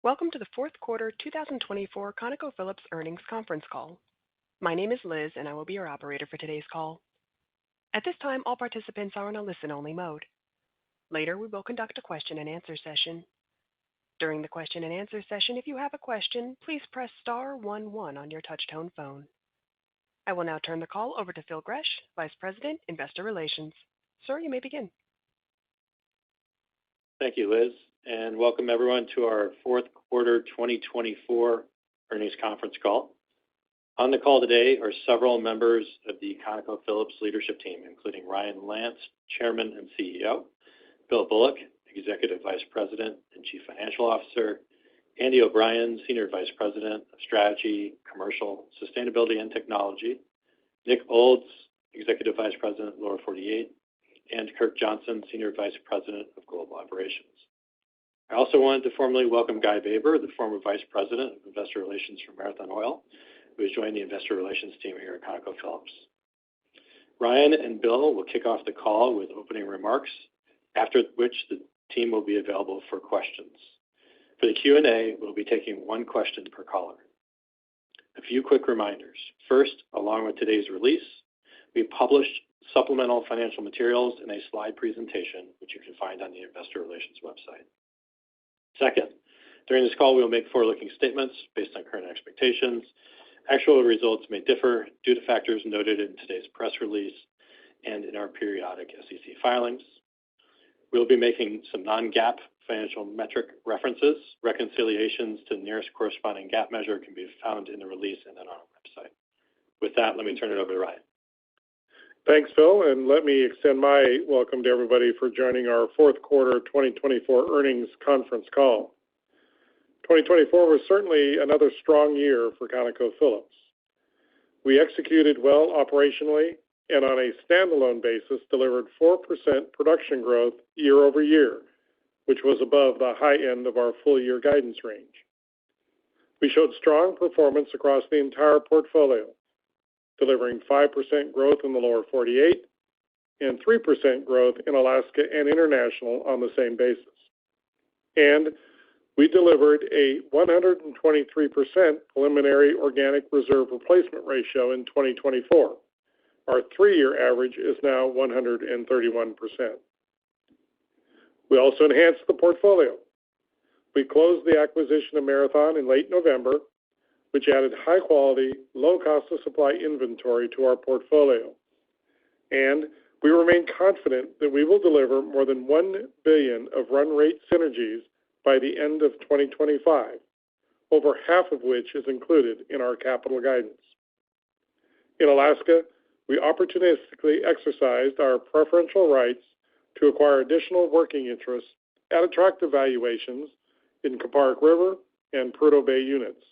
Welcome to the fourth quarter 2024 ConocoPhillips earnings conference call. My name is Liz, and I will be your operator for today's call. At this time, all participants are in a listen-only mode. Later, we will conduct a question-and-answer session. During the question-and-answer session, if you have a question, please press star 11 on your touch-tone phone. I will now turn the call over to Phil Gresh, Vice President, Investor Relations. Sir, you may begin. Thank you, Liz, and welcome everyone to our fourth quarter 2024 earnings conference call. On the call today are several members of the ConocoPhillips leadership team, including Ryan Lance, Chairman and CEO, Bill Bullock, Executive Vice President and Chief Financial Officer, Andy O'Brien, Senior Vice President of Strategy, Commercial, Sustainability, and Technology, Nick Olds, Executive Vice President, Lower 48, and Kirk Johnson, Senior Vice President of Global Operations. I also wanted to formally welcome Guy Baber, the former Vice President of Investor Relations for Marathon Oil, who has joined the Investor Relations team here at ConocoPhillips. Ryan and Bill will kick off the call with opening remarks, after which the team will be available for questions. For the Q&A, we'll be taking one question per caller. A few quick reminders. First, along with today's release, we published supplemental financial materials in a slide presentation, which you can find on the Investor Relations website. Second, during this call, we will make forward-looking statements based on current expectations. Actual results may differ due to factors noted in today's press release and in our periodic SEC filings. We will be making some non-GAAP financial metric references. Reconciliations to the nearest corresponding GAAP measure can be found in the release and on our website. With that, let me turn it over to Ryan. Thanks, Phil, and let me extend my welcome to everybody for joining our fourth quarter 2024 earnings conference call. 2024 was certainly another strong year for ConocoPhillips. We executed well operationally and on a standalone basis delivered 4% production growth year over year, which was above the high end of our full-year guidance range. We showed strong performance across the entire portfolio, delivering 5% growth in the Lower 48 and 3% growth in Alaska and International on the same basis. And we delivered a 123% preliminary organic reserve replacement ratio in 2024. Our three-year average is now 131%. We also enhanced the portfolio. We closed the acquisition of Marathon in late November, which added high-quality, low-cost-of-supply inventory to our portfolio. And we remain confident that we will deliver more than $1 billion of run-rate synergies by the end of 2025, over half of which is included in our capital guidance. In Alaska, we opportunistically exercised our preferential rights to acquire additional working interests at attractive valuations in Kuparuk River and Prudhoe Bay units.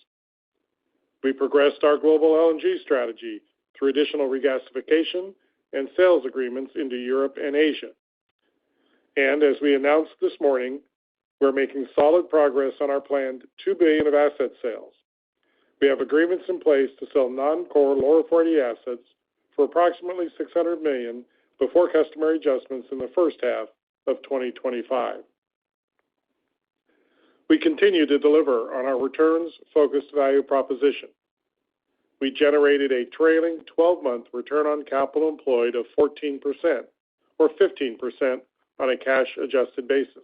We progressed our global LNG strategy through additional regasification and sales agreements into Europe and Asia. And as we announced this morning, we're making solid progress on our planned $2 billion of asset sales. We have agreements in place to sell non-core Lower 48 assets for approximately $600 million before customary adjustments in the first half of 2025. We continue to deliver on our returns-focused value proposition. We generated a trailing 12-month return on capital employed of 14%, or 15% on a cash-adjusted basis.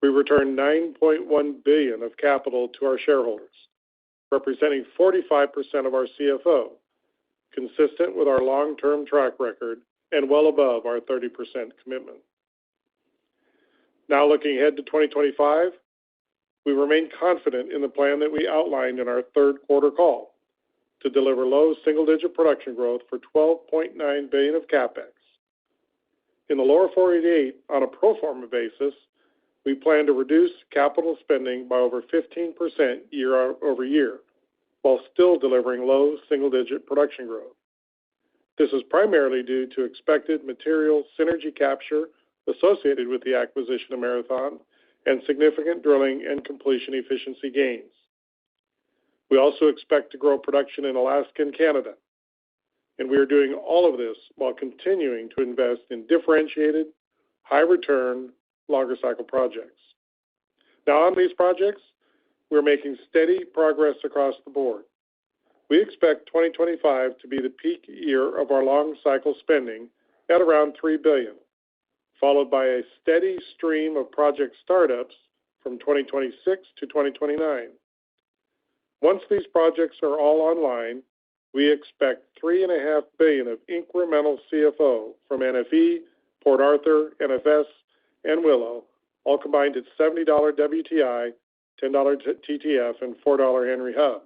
We returned $9.1 billion of capital to our shareholders, representing 45% of our CFO, consistent with our long-term track record and well above our 30% commitment. Now looking ahead to 2025, we remain confident in the plan that we outlined in our third quarter call to deliver low single-digit production growth for $12.9 billion of CapEx. In the Lower 48, on a pro forma basis, we plan to reduce capital spending by over 15% year over year, while still delivering low single-digit production growth. This is primarily due to expected material synergy capture associated with the acquisition of Marathon and significant drilling and completion efficiency gains. We also expect to grow production in Alaska and Canada, and we are doing all of this while continuing to invest in differentiated, high-return, longer-cycle projects. Now, on these projects, we're making steady progress across the board. We expect 2025 to be the peak year of our long cycle spending at around $3 billion, followed by a steady stream of project startups from 2026 to 2029. Once these projects are all online, we expect $3.5 billion of incremental CFO from NFE, Port Arthur, NFS, and Willow, all combined at $70 WTI, $10 TTF, and $4 Henry Hub.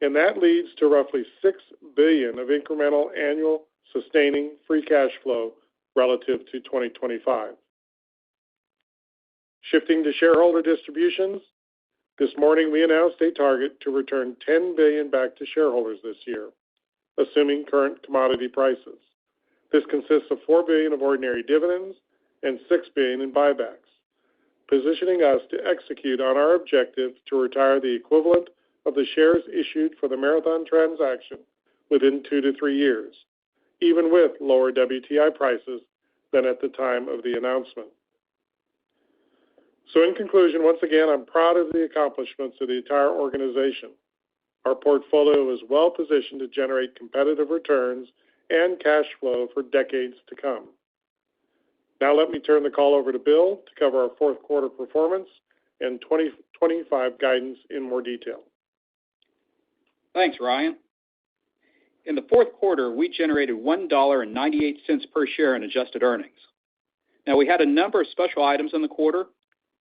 And that leads to roughly $6 billion of incremental annual sustaining free cash flow relative to 2025. Shifting to shareholder distributions, this morning we announced a target to return $10 billion back to shareholders this year, assuming current commodity prices. This consists of $4 billion of ordinary dividends and $6 billion in buybacks, positioning us to execute on our objective to retire the equivalent of the shares issued for the Marathon transaction within 2 to 3 years, even with lower WTI prices than at the time of the announcement. So in conclusion, once again, I'm proud of the accomplishments of the entire organization. Our portfolio is well positioned to generate competitive returns and cash flow for decades to come. Now let me turn the call over to Bill to cover our fourth quarter performance and 2025 guidance in more detail. Thanks, Ryan. In the fourth quarter, we generated $1.98 per share in adjusted earnings. Now, we had a number of special items in the quarter.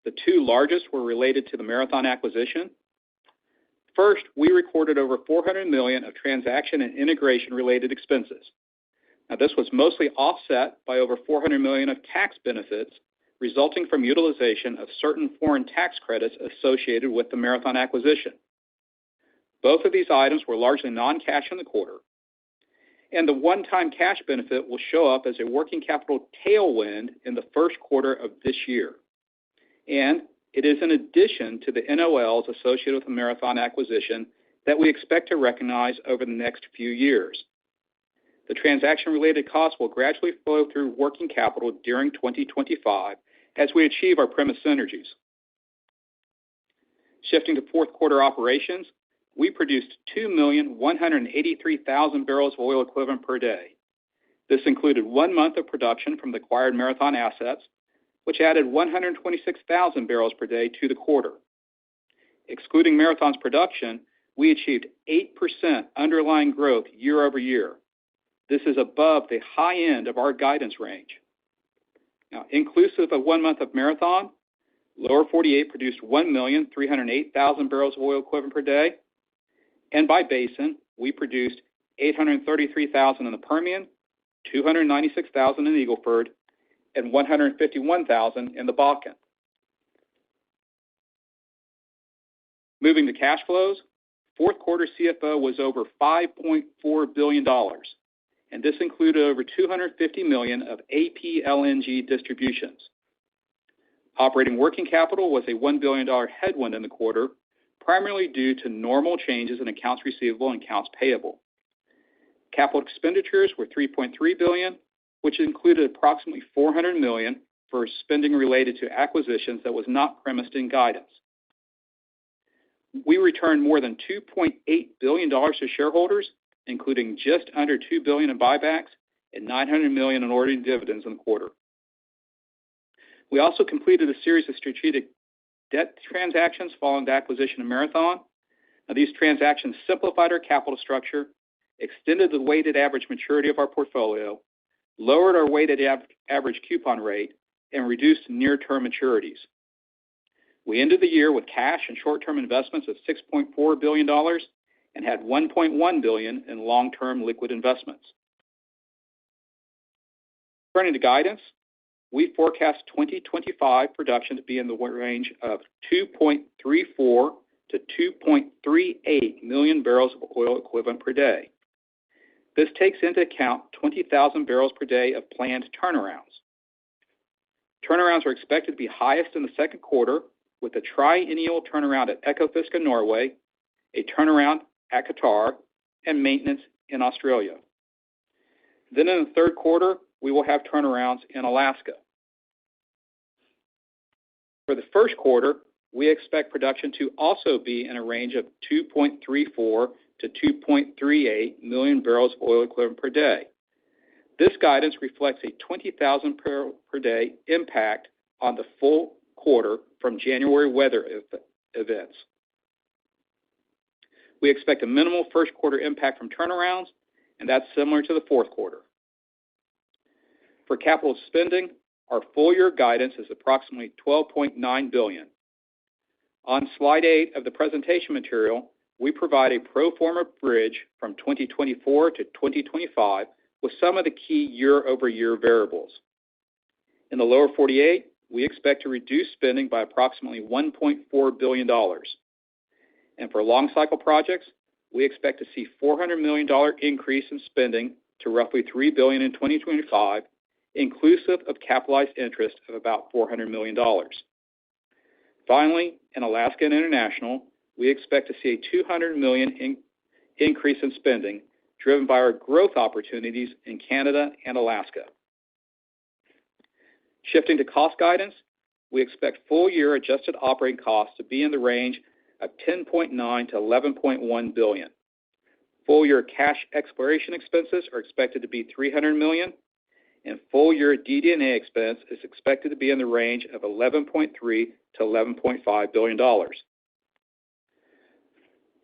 The two largest were related to the Marathon acquisition. First, we recorded over $400 million of transaction and integration-related expenses. Now, this was mostly offset by over $400 million of tax benefits resulting from utilization of certain foreign tax credits associated with the Marathon acquisition. Both of these items were largely non-cash in the quarter, and the one-time cash benefit will show up as a working capital tailwind in the first quarter of this year. And it is in addition to the NOLs associated with the Marathon acquisition that we expect to recognize over the next few years. The transaction-related costs will gradually flow through working capital during 2025 as we achieve our premise synergies. Shifting to fourth quarter operations, we produced 2,183,000 barrels of oil equivalent per day. This included 1 month of production from the acquired Marathon assets, which added 126,000 barrels per day to the quarter. Excluding Marathon's production, we achieved 8% underlying growth year over year. This is above the high end of our guidance range. Now, inclusive of 1 month of Marathon, Lower 48 produced 1,308,000 barrels of oil equivalent per day. And by basin, we produced 833,000 in the Permian, 296,000 in Eagle Ford, and 151,000 in the Bakken. Moving to cash flows, fourth quarter CFO was over $5.4 billion, and this included over $250 million of APLNG distributions. Operating working capital was a $1 billion headwind in the quarter, primarily due to normal changes in accounts receivable and accounts payable. Capital expenditures were $3.3 billion, which included approximately $400 million for spending related to acquisitions that was not premised in guidance. We returned more than $2.8 billion to shareholders, including just under $2 billion in buybacks and $900 million in ordinary dividends in the quarter. We also completed a series of strategic debt transactions following the acquisition of Marathon. Now, these transactions simplified our capital structure, extended the weighted average maturity of our portfolio, lowered our weighted average coupon rate, and reduced near-term maturities. We ended the year with cash and short-term investments of $6.4 billion and had $1.1 billion in long-term liquid investments. Turning to guidance, we forecast 2025 production to be in the range of 2.34 to 2.38 million barrels of oil equivalent per day. This takes into account 20,000 barrels per day of planned turnarounds. Turnarounds are expected to be highest in the second quarter, with a triennial turnaround at Ekofisk, Norway, a turnaround at Qatar, and maintenance in Australia. Then in the third quarter, we will have turnarounds in Alaska. For the first quarter, we expect production to also be in a range of 2.34 to 2.38 million barrels of oil equivalent per day. This guidance reflects a 20,000 barrel per day impact on the full quarter from January weather events. We expect a minimal first quarter impact from turnarounds, and that's similar to the fourth quarter. For capital spending, our full year guidance is approximately $12.9 billion. On slide 8 of the presentation material, we provide a pro forma bridge from 2024 to 2025 with some of the key year-over-year variables. In the lower 48, we expect to reduce spending by approximately $1.4 billion. And for long-cycle projects, we expect to see $400 million increase in spending to roughly $3 billion in 2025, inclusive of capitalized interest of about $400 million. Finally, in Alaska and International, we expect to see a $200 million increase in spending driven by our growth opportunities in Canada and Alaska. Shifting to cost guidance, we expect full-year adjusted operating costs to be in the range of $10.9 to $11.1 billion. Full-year cash exploration expenses are expected to be $300 million, and full-year DD&A expense is expected to be in the range of $11.3 to $11.5 billion.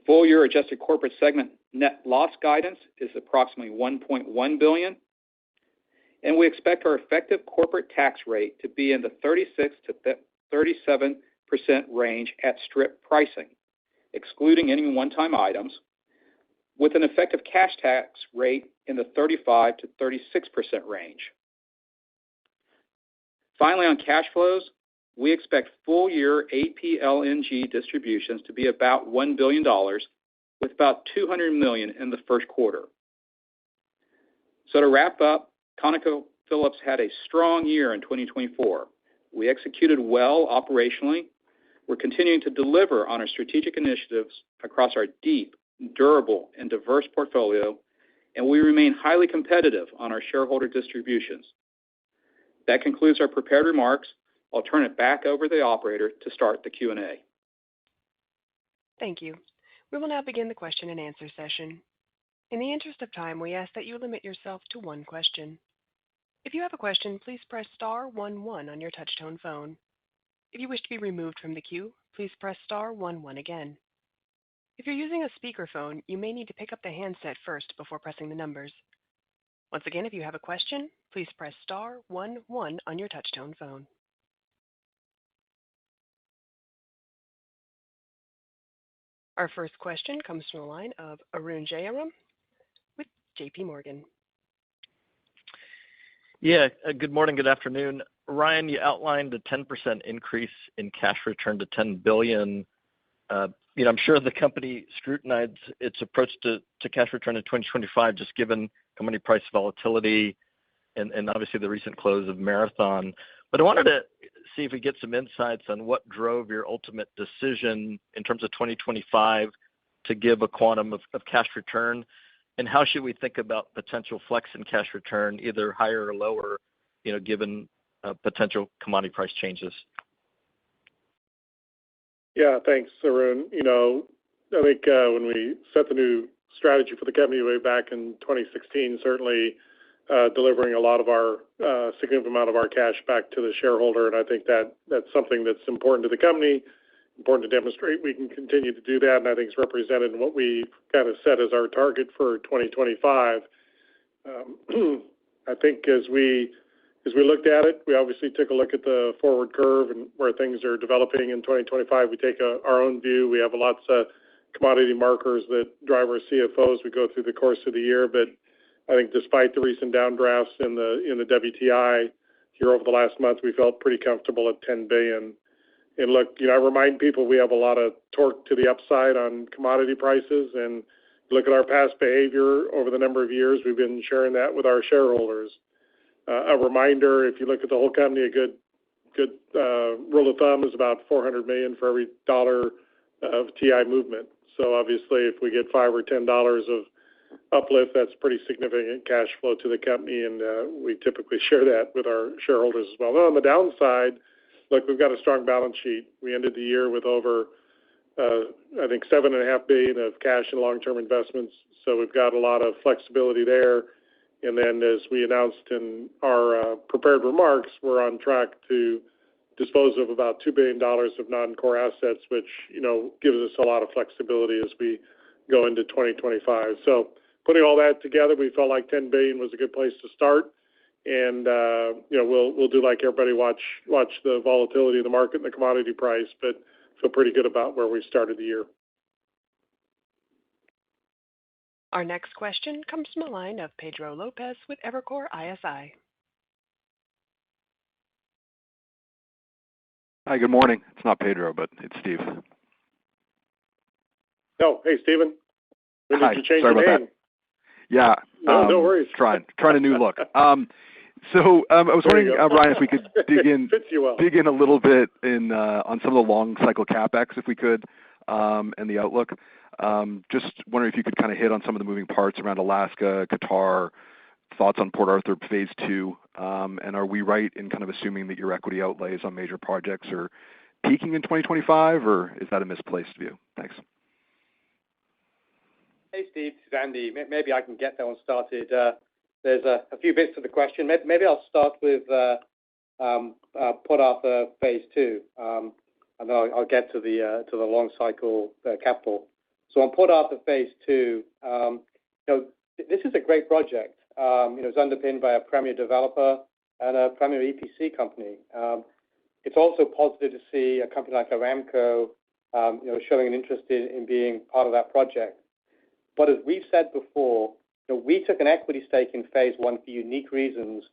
Full-year adjusted corporate segment net loss guidance is approximately $1.1 billion, and we expect our effective corporate tax rate to be in the 36 to 37% range at strip pricing, excluding any one-time items, with an effective cash tax rate in the 35 to 36% range. Finally, on cash flows, we expect full-year APLNG distributions to be about $1 billion, with about $200 million in the first quarter. So to wrap up, ConocoPhillips had a strong year in 2024. We executed well operationally. We're continuing to deliver on our strategic initiatives across our deep, durable, and diverse portfolio, and we remain highly competitive on our shareholder distributions. That concludes our prepared remarks. I'll turn it back over to the operator to start the Q&A. Thank you. We will now begin the question and answer session. In the interest of time, we ask that you limit yourself to one question. If you have a question, please press star 11 on your touch-tone phone. If you wish to be removed from the queue, please press star 11 again. If you're using a speakerphone, you may need to pick up the handset first before pressing the numbers. Once again, if you have a question, please press star 11 on your touch-tone phone. Our first question comes from the line of Arun Jayaram with JP Morgan. Yeah, good morning, good afternoon. Ryan, you outlined a 10% increase in cash return to $10 billion. I'm sure the company scrutinized its approach to cash return in 2025, just given commodity price volatility and obviously the recent close of Marathon. But I wanted to see if we get some insights on what drove your ultimate decision in terms of 2025 to give a quantum of cash return, and how should we think about potential flex in cash return, either higher or lower, given potential commodity price changes? Yeah, thanks, Arun. I think when we set the new strategy for the company way back in 2016, certainly delivering a lot of our significant amount of our cash back to the shareholder, and I think that's something that's important to the company, important to demonstrate we can continue to do that, and I think it's represented in what we kind of set as our target for 2025. I think as we looked at it, we obviously took a look at the forward curve and where things are developing in 2025. We take our own view. We have lots of commodity markers that drive our CFOs. We go through the course of the year, but I think despite the recent downdrafts in the WTI here over the last month, we felt pretty comfortable at $10 billion. And look, I remind people we have a lot of torque to the upside on commodity prices, and look at our past behavior over the number of years. We've been sharing that with our shareholders. A reminder, if you look at the whole company, a good rule of thumb is about $400 million for every dollar of TI movement. So obviously, if we get $5 or $10 of uplift, that's pretty significant cash flow to the company, and we typically share that with our shareholders as well. Now, on the downside, look, we've got a strong balance sheet. We ended the year with over, I think, $7.5 billion of cash and long-term investments. So we've got a lot of flexibility there. And then, as we announced in our prepared remarks, we're on track to dispose of about $2 billion of non-core assets, which, gives us a lot of flexibility as we go into 2025. So putting all that together, we felt like $10 billion was a good place to start. And, we'll do like everybody, watch the volatility of the market and the commodity price, but feel pretty good about where we started the year. Our next question comes from a line of Pedro Lopez with Evercore ISI. Hi, good morning. It's not Pedro, but it's Steve. Oh, hey, Stephen. When did you change your name? That. Yeah. No worries. Trying a new look. I was wondering, Ryan, if we could dig in a little bit on some of the long cycle CapEx, if we could, and the outlook. Just wondering if you could kind of hit on some of the moving parts around Alaska, Qatar, thoughts on Port Arthur Phase 2, and are we right in kind of assuming that your equity outlays on major projects are peaking in 2025, or is that a misplaced view? Thanks. Hey, Steve, this is Andy. Maybe I can get that one started. There's a few bits to the question. Maybe I'll start with Port Arthur Phase 2, and then I'll get to the long cycle capital. So on Port Arthur Phase 2, this is a great project. It's underpinned by a premier developer and a premier EPC company. It's also positive to see a company like Aramco, showing an interest in being part of that project. But as we've said before, we took an equity stake in Phase 1 for unique reasons,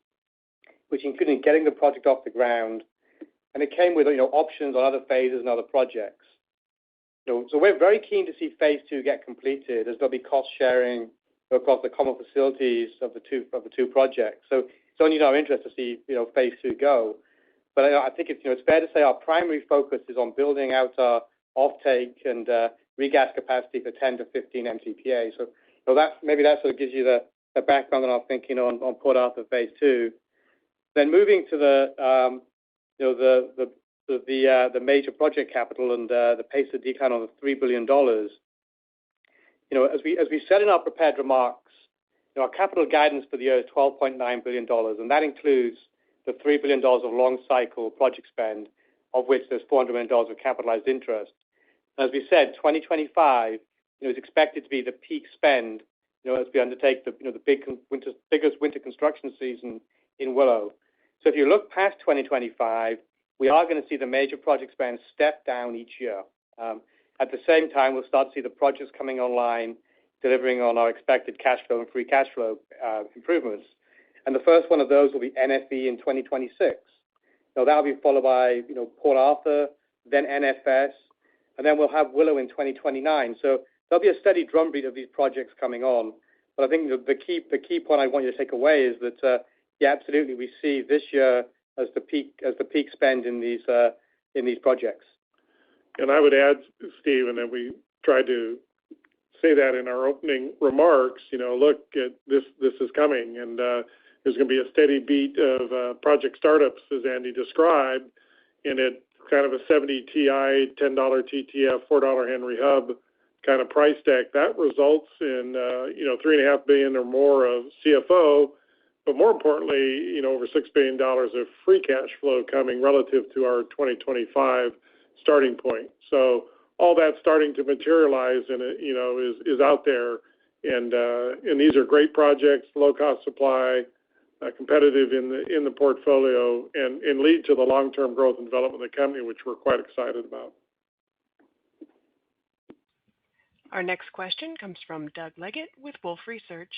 which included getting the project off the ground, and it came with options on other phases and other projects. So we're very keen to see Phase 2 get completed, as there'll be cost sharing across the common facilities of the two projects. So it's only in our interest to see Phase 2 go. But I think it's fair to say our primary focus is on building out our offtake and regas capacity for 10 to 15 MTPA. So maybe that sort of gives you the background on our thinking on Port Arthur Phase 2. Then moving to the major project capital and the pace of decline on the $3 billion. As we said in our prepared remarks, our capital guidance for the year is $12.9 billion, and that includes the $3 billion of long cycle project spend, of which there's $400 million of capitalized interest. As we said, 2025 is expected to be the peak spend, as we undertake the biggest winter construction season in Willow. So if you look past 2025, we are going to see the major project spend step down each year. At the same time, we'll start to see the projects coming online, delivering on our expected cash flow and free cash flow improvements. And the first one of those will be NFE in 2026. Now, that'll be followed by Port Arthur, then NFS, and then we'll have Willow in 2029. So there'll be a steady drumbeat of these projects coming on. But I think the key point I want you to take away is that, absolutely, we see this year as the peak spend in these projects. And I would add, Steve, and then we tried to say that in our opening remarks, look, this is coming, and there's going to be a steady beat of project startups, as Andy described, and at kind of a 70 TI, $10 TTF, $4 Henry Hub kind of price deck. That results in $3.5 billion or more of CFO, but more importantly, over $6 billion of free cash flow coming relative to our 2025 starting point. So all that's starting to materialize, and is out there, and these are great projects, low cost supply, competitive in the portfolio, and lead to the long-term growth and development of the company, which we're quite excited about. Our next question comes from Doug Leggett with Wolfe Research.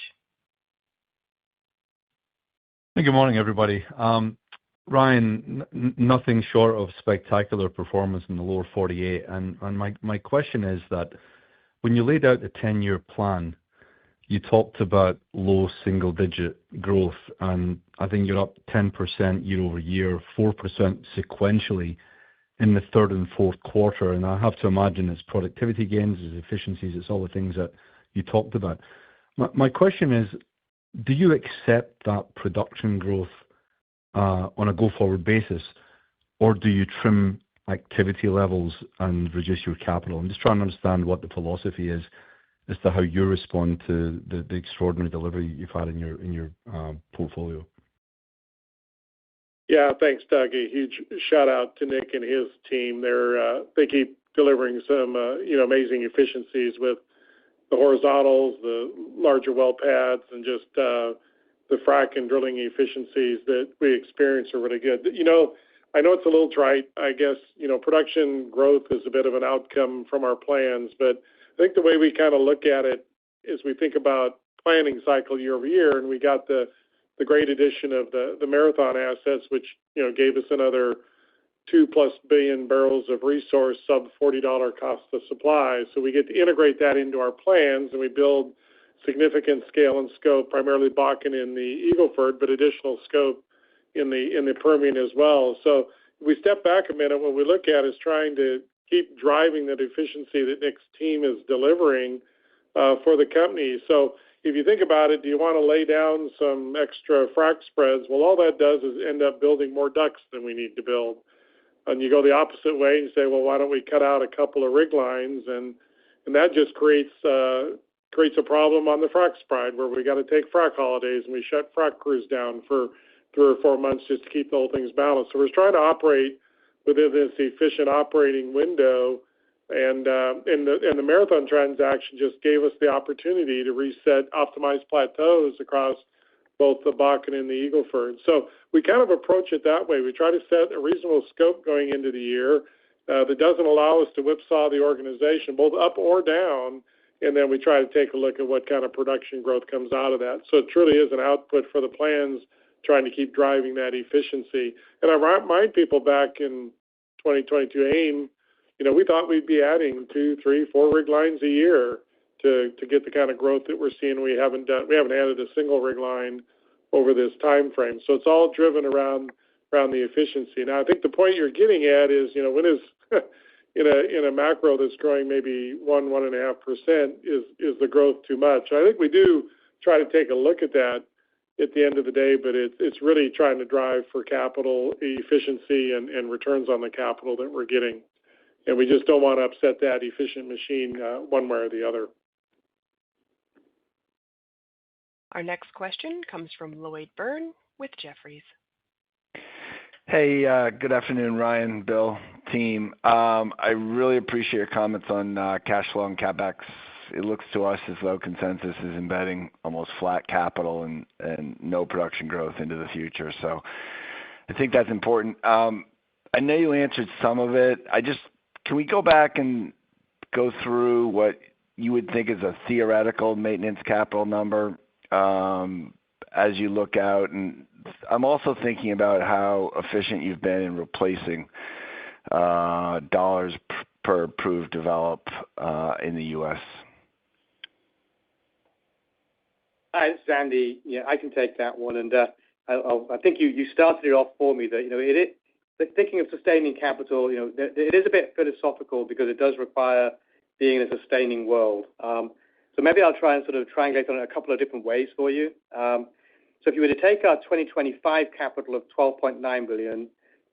Hey, good morning, everybody. Ryan, nothing short of spectacular performance in the lower 48. And my question is that when you laid out the 10-year plan, you talked about low single-digit growth, and I think you're up 10% year over year, 4% sequentially in the third and fourth quarter. And I have to imagine it's productivity gains, it's efficiencies, it's all the things that you talked about. My question is, do you accept that production growth on a go-forward basis, or do you trim activity levels and reduce your capital? I'm just trying to understand what the philosophy is as to how you respond to the extraordinary delivery you've had in your portfolio. Yeah, thanks, Doug. A huge shout out to Nick and his team. They keep delivering some amazing efficiencies with the horizontals, the larger well pads, and just the frac and drilling efficiencies that we experience are really good. I know it's a little trite. I guess production growth is a bit of an outcome from our plans, but I think the way we kind of look at it is we think about planning cycle year over year, and we got the great addition of the Marathon assets, which gave us another 2+ billion barrels of resource sub $40 cost of supply. So we get to integrate that into our plans, and we build significant scale and scope, primarily Bakken in the Eagle Ford, but additional scope in the Permian as well. So if we step back a minute, what we look at is trying to keep driving that efficiency that Nick's team is delivering for the company. So if you think about it, do you want to lay down some extra frac spreads? Well, all that does is end up building more DUCs than we need to build. And you go the opposite way and say, well, why don't we cut out a couple of rig lines? And that just creates a problem on the frac spread where we got to take frac holidays and we shut frac crews down for 3 or 4 months just to keep the whole things balanced. So we're trying to operate within this efficient operating window. And the Marathon transaction just gave us the opportunity to reset optimized plateaus across both the Bakken and the Eagle Ford. So we kind of approach it that way. We try to set a reasonable scope going into the year that doesn't allow us to whipsaw the organization, both up or down, and then we try to take a look at what kind of production growth comes out of that. So it truly is an output for the plans, trying to keep driving that efficiency. And I remind people back in 2022 AIM, we thought we'd be adding 2, 3, 4 rig lines a year to get the kind of growth that we're seeing. We haven't added a single rig line over this time frame. So it's all driven around the efficiency. Now I think the point you're getting at is, when is in a macro that's growing maybe 1.5%, is the growth too much? I think we do try to take a look at that at the end of the day, but it's really trying to drive for capital efficiency and returns on the capital that we're getting. And we just don't want to upset that efficient machine one way or the other. Our next question comes from Lloyd Byrne with Jefferies. Hey, good afternoon, Ryan, Bill, team. I really appreciate your comments on cash flow and CapEx. It looks to us as though consensus is embedding almost flat capital and no production growth into the future. So I think that's important. I know you answered some of it. Can we go back and go through what you would think is a theoretical maintenance capital number as you look out? And I'm also thinking about how efficient you've been in replacing dollars per approved develop in the U.S. Hi, it's Andy. Yeah, I can take that one. And I think you started it off for me that, thinking of sustaining capital, it is a bit philosophical because it does require being in a sustaining world. So maybe I'll try and sort of triangulate on it a couple of different ways for you. So if you were to take our 2025 capital of $12.9 billion,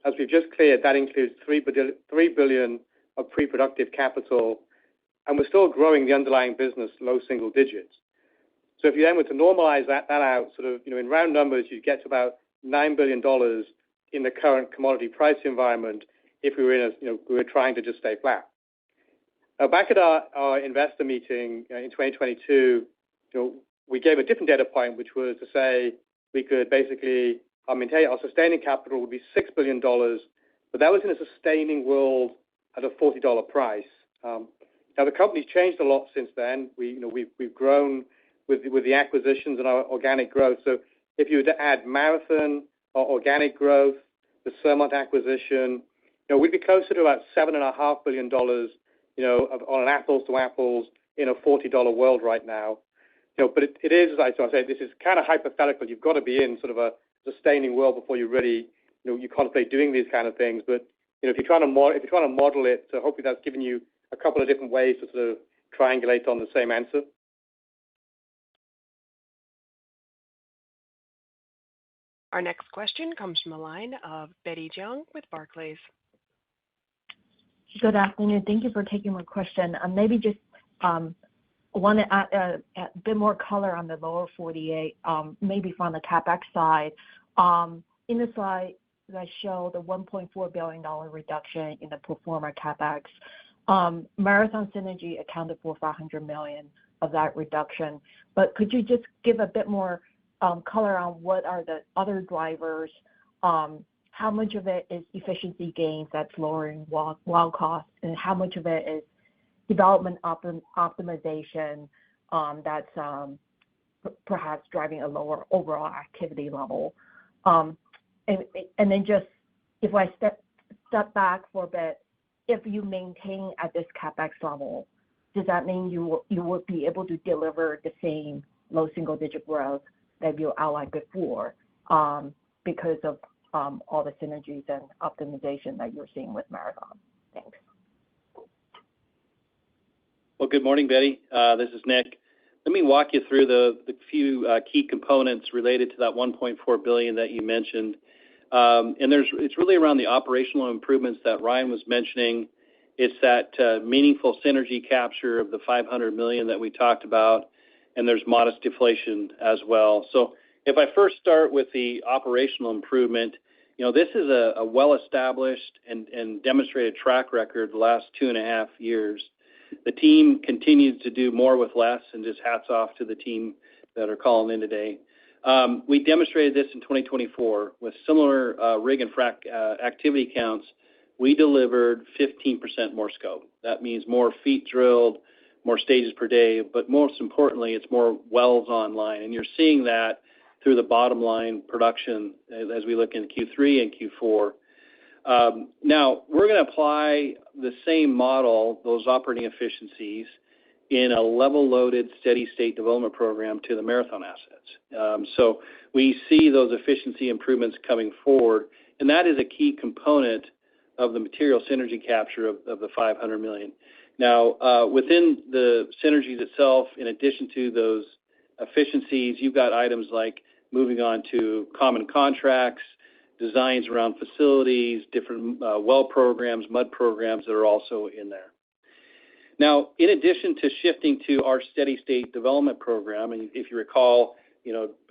as we've just cleared, that includes $3 billion of pre-productive capital, and we're still growing the underlying business low single digits. So if you then were to normalize that out, sort of, in round numbers, you get to about $9 billion in the current commodity price environment if we were we were trying to just stay flat. Now, back at our investor meeting in 2022, we gave a different data point, which was to say we could basically maintain our sustaining capital would be $6 billion, but that was in a sustaining world at a $40 price. Now, the company's changed a lot since then. We've grown with the acquisitions and our organic growth. So if you were to add Marathon, our organic growth, the Surmont acquisition, we'd be closer to about $7.5 billion, on an apples to apples in a $40 world right now. But it is, as I say, this is kind of hypothetical. You've got to be in sort of a sustaining world before you really, you contemplate doing these kind of things. But if you're trying to model it, so hopefully that's given you a couple of different ways to sort of triangulate on the same answer. Our next question comes from the line of Betty Jiang with Barclays. Good afternoon. Thank you for taking my question. Maybe just want to add a bit more color on the lower 48, maybe from the CapEx side. In the slide that show the $1.4 billion reduction in the pro forma CapEx, Marathon Synergy accounted for $500 million of that reduction. But could you just give a bit more color on what are the other drivers? How much of it is efficiency gains that's lowering well costs, and how much of it is development optimization that's perhaps driving a lower overall activity level? And then just if I step back for a bit, if you maintain at this CapEx level, does that mean you would be able to deliver the same low single-digit growth that you outlined before because of all the synergies and optimization that you're seeing with Marathon? Thanks. Well, good morning, Betty. This is Nick. Let me walk you through the few key components related to that $1.4 billion that you mentioned. And it's really around the operational improvements that Ryan was mentioning. It's that meaningful synergy capture of the $500 million that we talked about, and there's modest deflation as well. So if I first start with the operational improvement, this is a well-established and demonstrated track record the last 2.5 years. The team continues to do more with less, and just hats off to the team that are calling in today. We demonstrated this in 2024 with similar rig and frac activity counts. We delivered 15% more scope. That means more feet drilled, more stages per day, but most importantly, it's more wells online. And you're seeing that through the bottom line production as we look into Q3 and Q4. Now, we're going to apply the same model, those operating efficiencies, in a level-loaded, steady-state development program to the Marathon assets. So we see those efficiency improvements coming forward, and that is a key component of the material synergy capture of the $500 million. Now, within the synergies itself, in addition to those efficiencies, you've got items like moving on to common contracts, designs around facilities, different well programs, mud programs that are also in there. Now, in addition to shifting to our steady-state development program, and if you recall,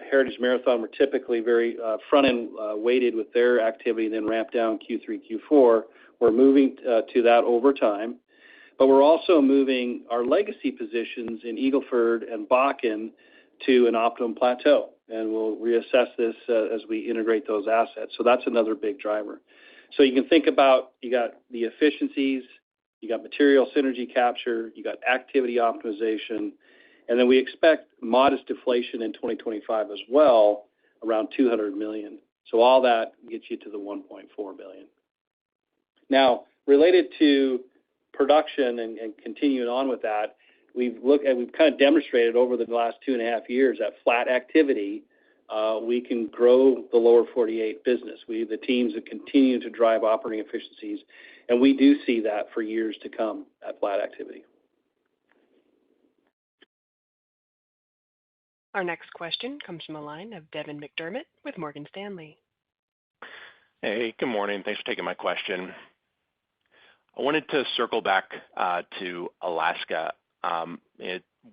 Heritage Marathon were typically very front-end weighted with their activity, then ramp down Q3, Q4. We're moving to that over time. But we're also moving our legacy positions in Eagle Ford and Bakken to an optimum plateau. And we'll reassess this as we integrate those assets. So that's another big driver. So you can think about, you got the efficiencies, you got material synergy capture, you got activity optimization, and then we expect modest deflation in 2025 as well, around $200 million. So all that gets you to the $1.4 billion. Now, related to production and continuing on with that, we've kind of demonstrated over the last 2.5 years that flat activity, we can grow the lower 48 business. The teams have continued to drive operating efficiencies, and we do see that for years to come at flat activity. Our next question comes from the line of Devin McDermott with Morgan Stanley. Hey, good morning. Thanks for taking my question. I wanted to circle back to Alaska.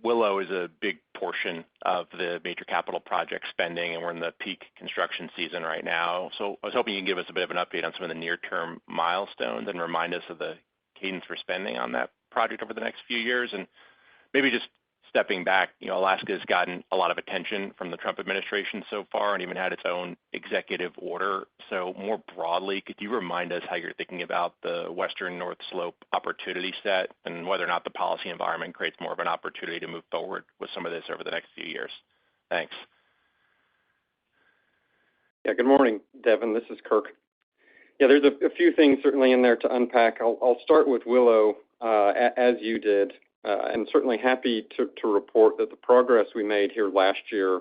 Willow is a big portion of the major capital project spending, and we're in the peak construction season right now. So I was hoping you can give us a bit of an update on some of the near-term milestones and remind us of the cadence for spending on that project over the next few years. And maybe just stepping back, Alaska has gotten a lot of attention from the Trump administration so far and even had its own executive order. So more broadly, could you remind us how you're thinking about the Western North Slope opportunity set and whether or not the policy environment creates more of an opportunity to move forward with some of this over the next few years? Thanks. Yeah, good morning, Devin. This is Kirk. Yeah, there's a few things certainly in there to unpack. I'll start with Willow, as you did. And certainly happy to report that the progress we made here last year,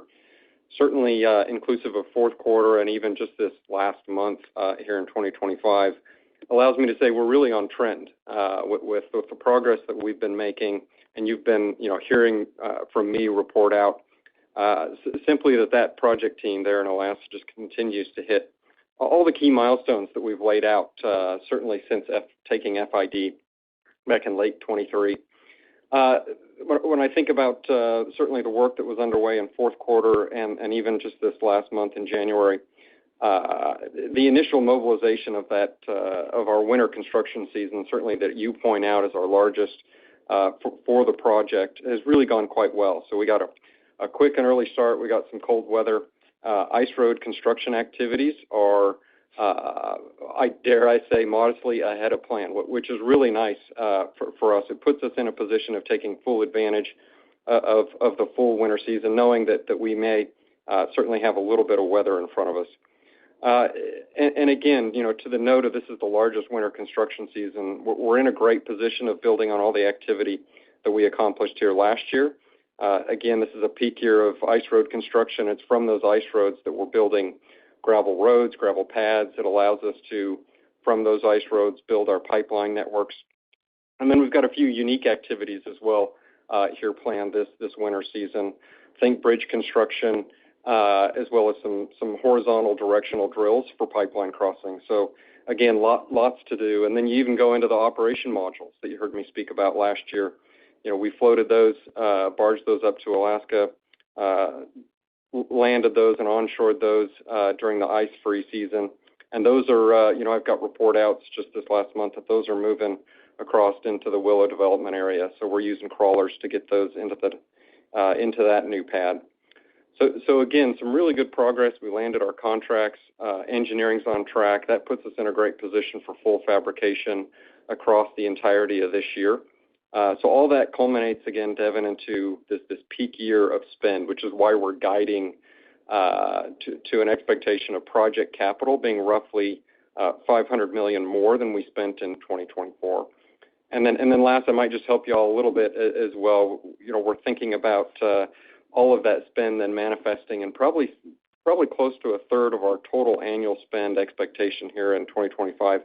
certainly inclusive of fourth quarter and even just this last month here in 2025, allows me to say we're really on trend with the progress that we've been making. And you've been hearing from me report out simply that project team there in Alaska just continues to hit all the key milestones that we've laid out, certainly since taking FID back in late 23. When I think about certainly the work that was underway in fourth quarter and even just this last month in January, the initial mobilization of our winter construction season, certainly that you point out as our largest for the project, has really gone quite well. So we got a quick and early start. We got some cold weather. Ice road construction activities are, I dare say, modestly ahead of plan, which is really nice for us. It puts us in a position of taking full advantage of the full winter season, knowing that we may certainly have a little bit of weather in front of us. And again, to the note of this is the largest winter construction season, we're in a great position of building on all the activity that we accomplished here last year. Again, this is a peak year of ice road construction. It's from those ice roads that we're building gravel roads, gravel pads. It allows us to, from those ice roads, build our pipeline networks. And then we've got a few unique activities as well here planned this winter season. Think bridge construction, as well as some horizontal directional drills for pipeline crossing. So again, lots to do. And then you even go into the operation modules that you heard me speak about last year. We floated those, barged those up to Alaska, landed those and onshored those during the ice-free season. And those are, I've got report outs just this last month that those are moving across into the Willow development area. So we're using crawlers to get those into that new pad. So again, some really good progress. We landed our contracts. Engineering's on track. That puts us in a great position for full fabrication across the entirety of this year. So all that culminates again, Devin, into this peak year of spend, which is why we're guiding to an expectation of project capital being roughly $500 million more than we spent in 2024. And then last, I might just help you all a little bit as well. We're thinking about all of that spend then manifesting and probably close to a third of our total annual spend expectation here in 2025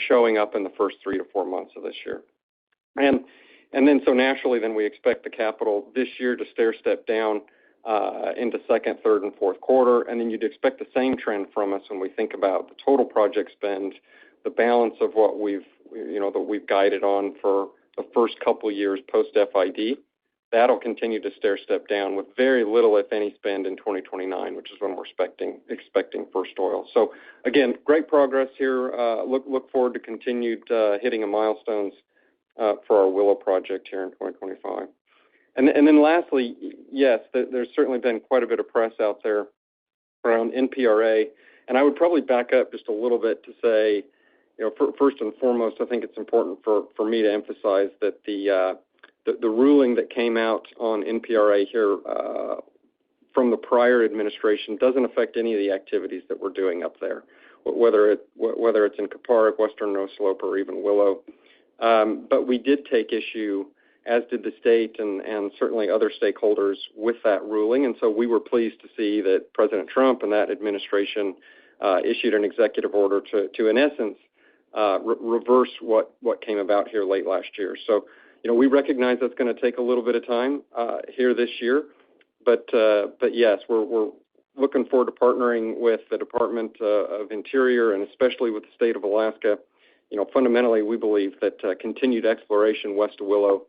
showing up in the first 3 to 4 months of this year. And then so naturally, then we expect the capital this year to stair step down into second, third, and fourth quarter. And then you'd expect the same trend from us when we think about the total project spend, the balance of what that we've guided on for the first couple of years post FID. That'll continue to stair step down with very little, if any, spend in 2029, which is when we're expecting first oil. So again, great progress here. Look forward to continued hitting of milestones for our Willow project here in 2025. And then lastly, yes, there's certainly been quite a bit of press out there around NPRA. And I would probably back up just a little bit to say, first and foremost, I think it's important for me to emphasize that the ruling that came out on NPRA here from the prior administration doesn't affect any of the activities that we're doing up there, whether it's in Kuparuk, Western No Slope, or even Willow. But we did take issue, as did the state and certainly other stakeholders, with that ruling. And so we were pleased to see that President Trump and that administration issued an executive order to in essence, reverse what came about here late last year. So, we recognize that's going to take a little bit of time here this year. But yes, we're looking forward to partnering with the Department of Interior and especially with the state of Alaska. Fundamentally, we believe that continued exploration west of Willow,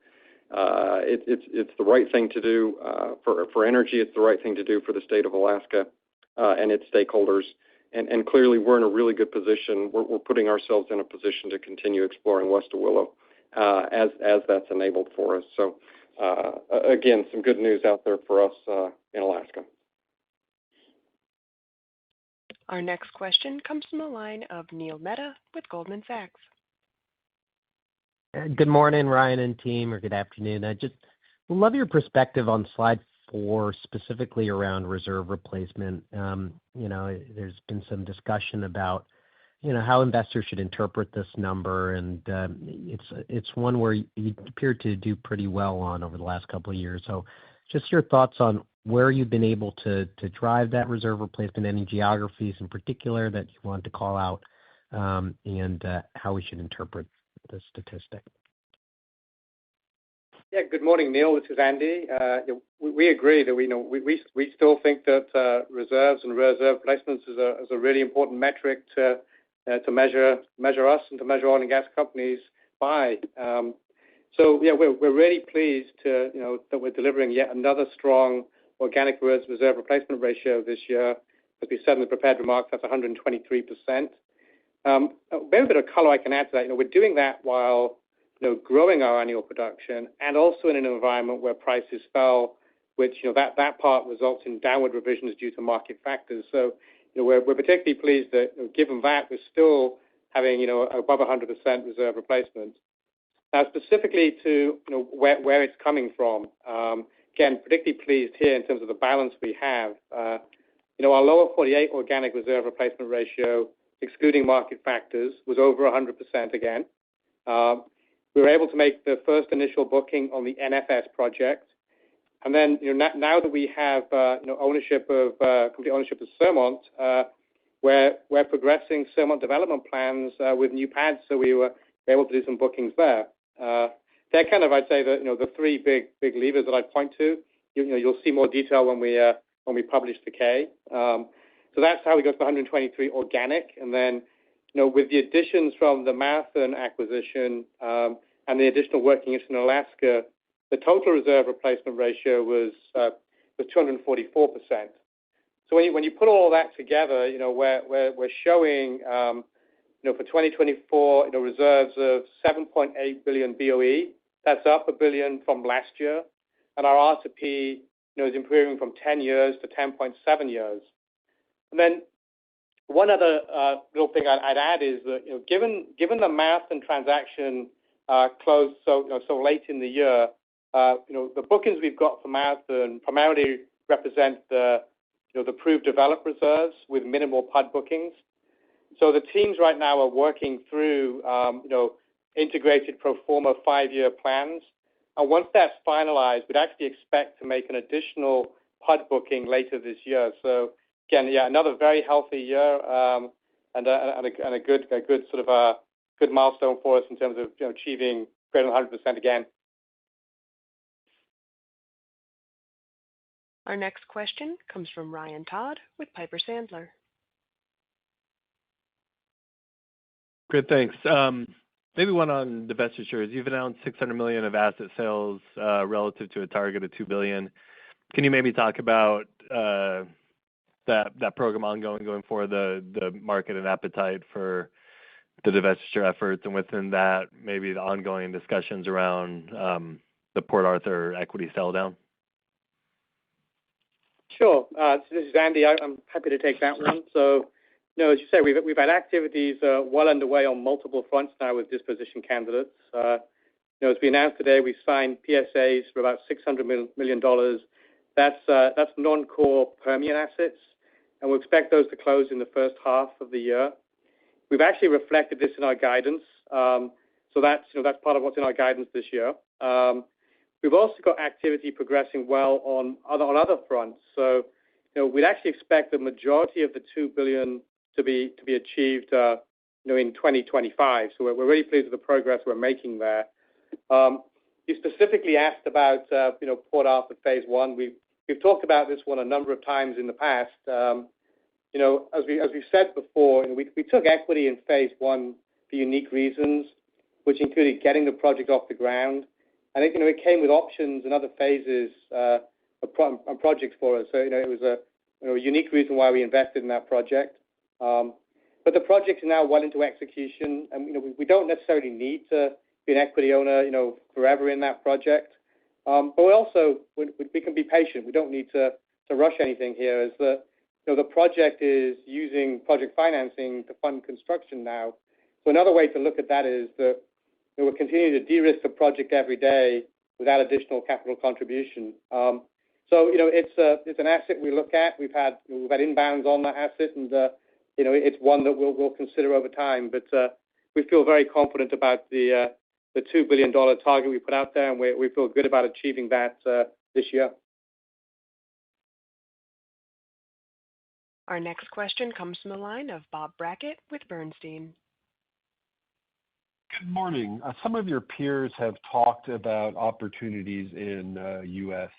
it's the right thing to do for energy. It's the right thing to do for the state of Alaska and its stakeholders. And clearly, we're in a really good position. We're putting ourselves in a position to continue exploring west of Willow as that's enabled for us. So again, some good news out there for us in Alaska. Our next question comes from the line of Neil Mehta with Goldman Sachs. Good morning, Ryan and team, or good afternoon. I just would love your perspective on slide 4, specifically around reserve replacement. There's been some discussion about, how investors should interpret this number, and it's one where you appear to do pretty well on over the last couple of years. So just your thoughts on where you've been able to drive that reserve replacement, any geographies in particular that you want to call out, and how we should interpret the statistic. Yeah, good morning, Neil. This is Andy. We agree that we still think that reserves and reserve replacements is a really important metric to measure us and to measure oil and gas companies by. So yeah, we're really pleased to that we're delivering yet another strong organic reserve replacement ratio this year. As we said in the prepared remarks, that's 123%. Maybe a bit of color I can add to that. We're doing that while growing our annual production, and also in an environment where prices fell, which that part results in downward revisions due to market factors. So we're particularly pleased that given that we're still having above 100% reserve replacement. Now specifically to where it's coming from. Again, particularly pleased here in terms of the balance we have. Our lower 48 organic reserve replacement ratio, excluding market factors, was over 100% again. We were able to make the first initial booking on the NFS project, and then now that we have complete ownership of Surmont, we're progressing Surmont development plans with new pads, so we were able to do some bookings there. They're kind of, I'd say, the three big levers that I'd point to. You'll see more detail when we publish the K. So that's how we got to 123 organic, and then with the additions from the Marathon acquisition and the additional working interest in Alaska, the total reserve replacement ratio was 244%. So when you put all that together, we're showing for 2024 reserves of 7.8 billion BOE. That's up $1 billion from last year, and our R2P is improving from 10 years to 10.7 years. And then one other little thing I'd add is that given the Marathon transaction closed so late in the year, the bookings we've got for Marathon primarily represent the proved developed reserves with minimal PUD bookings. So the teams right now are working through integrated pro forma 5-year plans, and once that's finalized, we'd actually expect to make an additional PUD booking later this year. So again, yeah, another very healthy year and a good sort of good milestone for us in terms of achieving greater than 100% again. Our next question comes from Ryan Todd with Piper Sandler. Great, thanks. Maybe one on divestitures. You've announced $600 million of asset sales relative to a target of $2 billion. Can you maybe talk about that program going forward, the market and appetite for the divestiture efforts, and within that, maybe the ongoing discussions around the Port Arthur equity sell down? Sure. So this is Andy. I'm happy to take that one. So, as you say, we've had activities well underway on multiple fronts now with disposition candidates. As we announced today, we signed PSAs for about $600 million. That's non-core Permian assets, and we expect those to close in the first half of the year. We've actually reflected this in our guidance, so that's part of what's in our guidance this year. We've also got activity progressing well on other fronts. So, we'd actually expect the majority of the $2 billion to be achieved, in 2025. So we're really pleased with the progress we're making there. You specifically asked about, Port Arthur Phase 1. We've talked about this one a number of times in the past. As we've said before, we took equity in Phase 1 for unique reasons, which included getting the project off the ground. And it came with options and other phases of projects for us. So it was a unique reason why we invested in that project. But the project is now well into execution, and we don't necessarily need to be an equity owner, forever in that project. But we can be patient. We don't need to rush anything here. As the project is using project financing to fund construction now. So another way to look at that is that we're continuing to de-risk the project every day without additional capital contribution. So it's an asset we look at. We've had inbounds on that asset, and it's one that we'll consider over time. But we feel very confident about the $2 billion target we put out there, and we feel good about achieving that this year. Our next question comes from the line of Bob Brackett with Bernstein. Good morning. Some of your peers have talked about opportunities in U.S.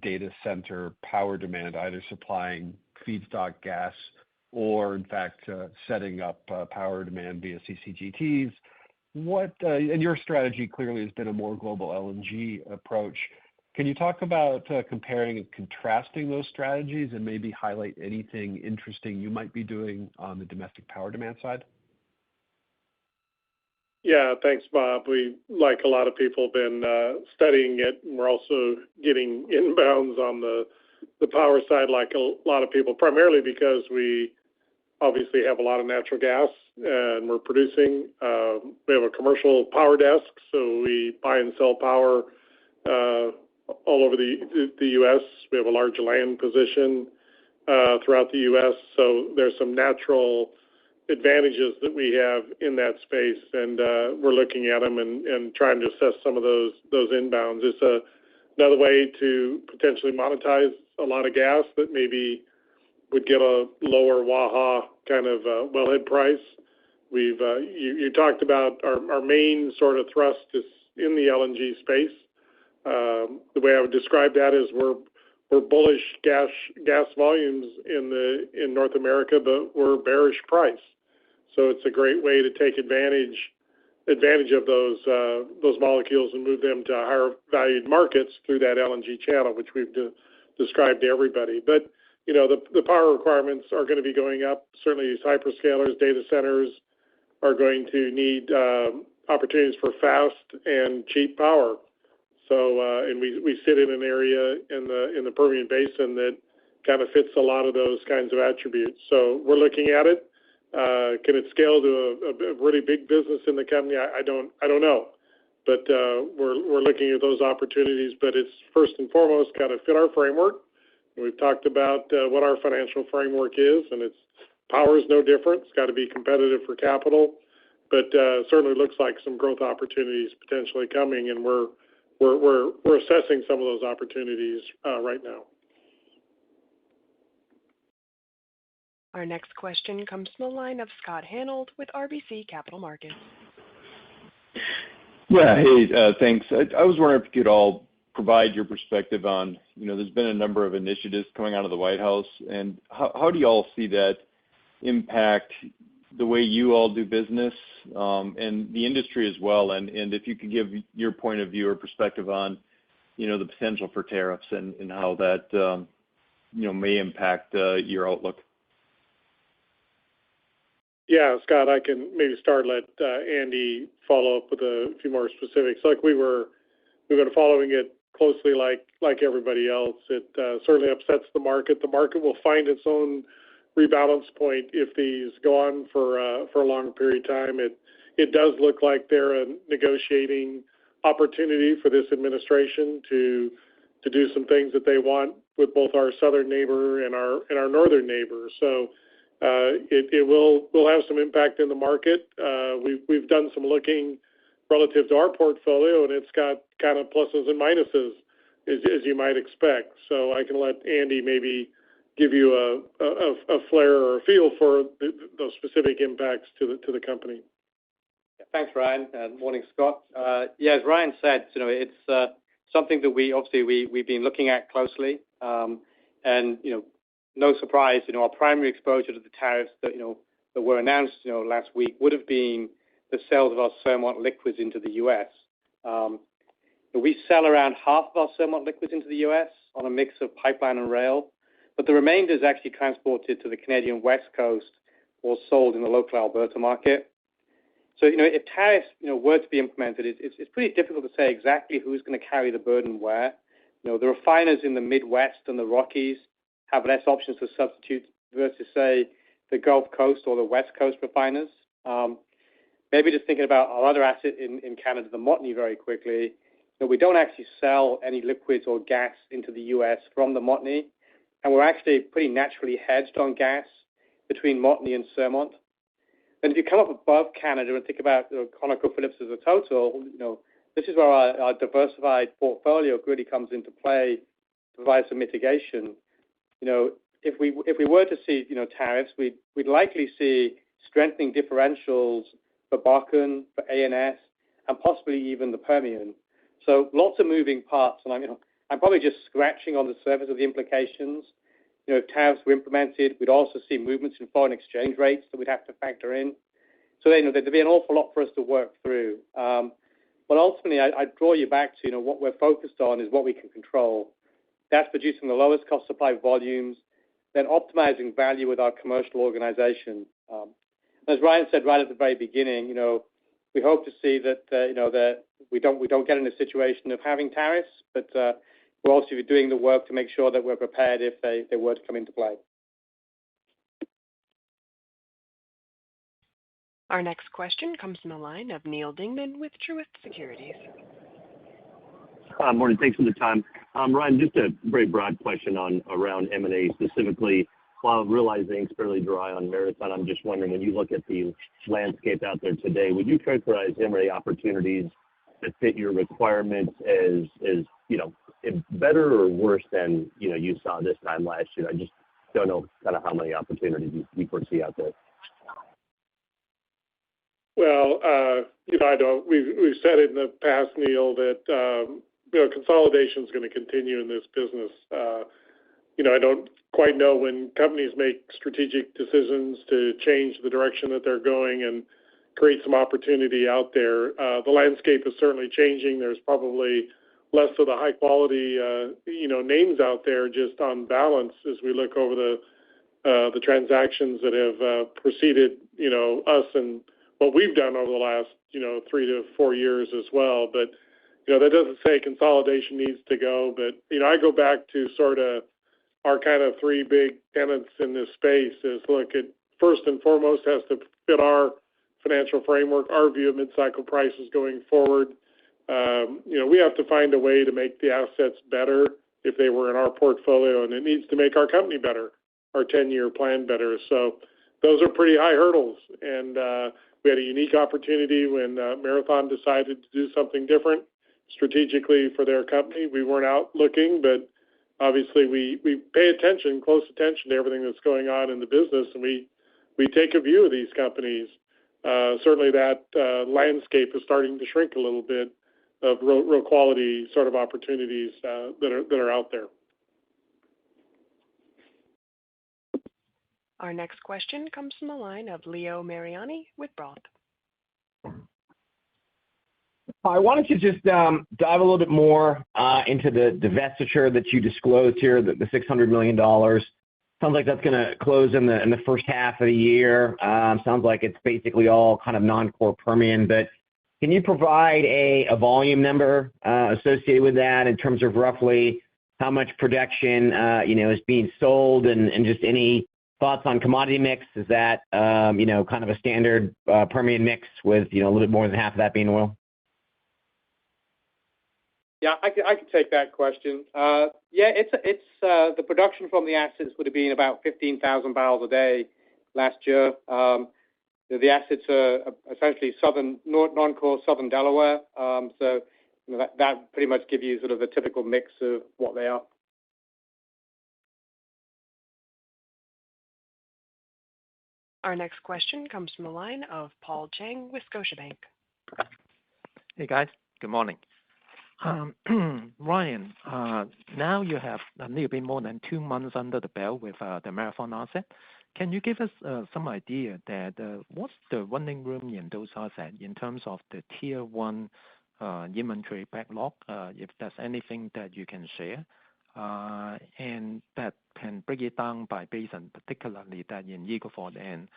Data center power demand, either supplying feedstock gas or, in fact, setting up power demand via CCGTs. And your strategy clearly has been a more global LNG approach. Can you talk about comparing and contrasting those strategies and maybe highlight anything interesting you might be doing on the domestic power demand side? Yeah, thanks, Bob. We, like a lot of people, been studying it, and we're also getting inbounds on the power side, like a lot of people, primarily because we obviously have a lot of natural gas, and we're producing. We have a commercial power desk, so we buy and sell power all over the U.S. We have a large land position throughout the U.S., so there's some natural advantages that we have in that space, and we're looking at them and trying to assess some of those inbounds. It's another way to potentially monetize a lot of gas that maybe would get a lower Waha kind of wellhead price. You talked about our main sort of thrust is in the LNG space. The way I would describe that is we're bullish gas volumes in North America, but we're bearish price. So it's a great way to take advantage of those molecules and move them to higher valued markets through that LNG channel, which we've described to everybody. But you know, the power requirements are going to be going up. Certainly, these hyperscalers, data centers are going to need opportunities for fast and cheap power. So, and we sit in an area in the Permian Basin that kind of fits a lot of those kinds of attributes. So we're looking at it. Can it scale to a really big business in the company? I don't know, but we're looking at those opportunities. But it's first and foremost got to fit our framework. And we've talked about what our financial framework is, and it's power is no different. It's got to be competitive for capital, but certainly looks like some growth opportunities potentially coming, and we're assessing some of those opportunities right now. Our next question comes from the line of Scott Hanold with RBC Capital Markets. Yeah, hey, thanks. I was wondering if you could all provide your perspective on, there's been a number of initiatives coming out of the White House, and how do you all see that impact the way you all do business and the industry as well? And if you could give your point of view or perspective on, the potential for tariffs and how that, may impact your outlook. Yeah, Scott, I can maybe start, let Andy follow up with a few more specifics. Like we've been following it closely like everybody else. It certainly upsets the market. The market will find its own rebalance point if these go on for a long period of time. It does look like they're a negotiating opportunity for this administration to do some things that they want with both our southern neighbor and our northern neighbor. So it will have some impact in the market. We've done some looking relative to our portfolio, and it's got kind of pluses and minuses, as you might expect. So I can let Andy maybe give you a flair or a feel for those specific impacts to the company. Yeah, thanks, Ryan. Morning, Scott. Yeah, as Ryan said, it's something that we've been looking at closely, and no surprise, our primary exposure to the tariffs that were announced last week would have been the sales of our Surmont liquids into the U.S. We sell around half of our Surmont liquids into the U.S. on a mix of pipeline and rail, but the remainder is actually transported to the Canadian West Coast or sold in the local Alberta market. So, if tariffs, were to be implemented, it's pretty difficult to say exactly who's going to carry the burden where. The refiners in the Midwest and the Rockies have less options to substitute versus, say, the Gulf Coast or the West Coast refiners. Maybe just thinking about our other asset in Canada, the Montney, very quickly. We don't actually sell any liquids or gas into the U.S. from the Montney, and we're actually pretty naturally hedged on gas between Montney and Surmont. And if you come up above Canada and think about ConocoPhillips as a total, this is where our diversified portfolio really comes into play to provide some mitigation. If we were to see tariffs, we'd likely see strengthening differentials for Bakken, for ANS, and possibly even the Permian. So lots of moving parts, and I'm probably just scratching on the surface of the implications. If tariffs were implemented, we'd also see movements in foreign exchange rates that we'd have to factor in. So there'd be an awful lot for us to work through. But ultimately, I draw you back to what we're focused on is what we can control. That's producing the lowest cost supply volumes, then optimizing value with our commercial organization. As Ryan said right at the very beginning, we hope to see that that we don't get in a situation of having tariffs, but we're also doing the work to make sure that we're prepared if they were to come into play. Our next question comes from the line of Neal Dingman with Truist Securities. Morning. Thanks for the time. Ryan, just a very broad question around M&A specifically. While realizing it's fairly dry on Marathon, I'm just wondering, when you look at the landscape out there today, would you characterize M&A opportunities that fit your requirements as better or worse than you saw this time last year? I just don't know kind of how many opportunities you foresee out there. Well, I don't. We've said it in the past, Neil, that consolidation is going to continue in this business. I don't quite know when companies make strategic decisions to change the direction that they're going and create some opportunity out there. The landscape is certainly changing. There's probably less of the high quality, names out there just on balance as we look over the transactions that have preceded, us and what we've done over the last, 3 to 4 years as well. But, that doesn't say consolidation needs to go. But, I go back to sort of our kind of 3 big tenets in this space is, look, it first and foremost has to fit our financial framework, our view of mid-cycle prices going forward. We have to find a way to make the assets better if they were in our portfolio, and it needs to make our company better, our 10-year plan better. So those are pretty high hurdles. And we had a unique opportunity when Marathon decided to do something different strategically for their company. We weren't out looking, but obviously we pay close attention to everything that's going on in the business, and we take a view of these companies. Certainly that landscape is starting to shrink a little bit of real quality sort of opportunities that are out there. Our next question comes from the line of Leo Mariani with Roth. I wanted to just dive a little bit more into the divestiture that you disclosed here, the $600 million. Sounds like that's going to close in the first half of the year. Sounds like it's basically all kind of non-core Permian. But can you provide a volume number associated with that in terms of roughly how much production is being sold, and just any thoughts on commodity mix? Is that kind of a standard Permian mix with a little bit more than half of that being oil? Yeah, I can take that question. It's the production from the assets would have been about 15,000 barrels a day last year. The assets are essentially non-core southern Delaware. So that pretty much gives you sort of the typical mix of what they are. Our next question comes from the line of Paul Cheng with Scotiabank. Hey, guys. Good morning. Ryan, now you have a little bit more than 2 months under the belt with the Marathon asset. Can you give us some idea that what's the running room in those assets in terms of the tier 1 inventory backlog, if there's anything that you can share, and that can break it down by basin, particularly that in Eagle Ford and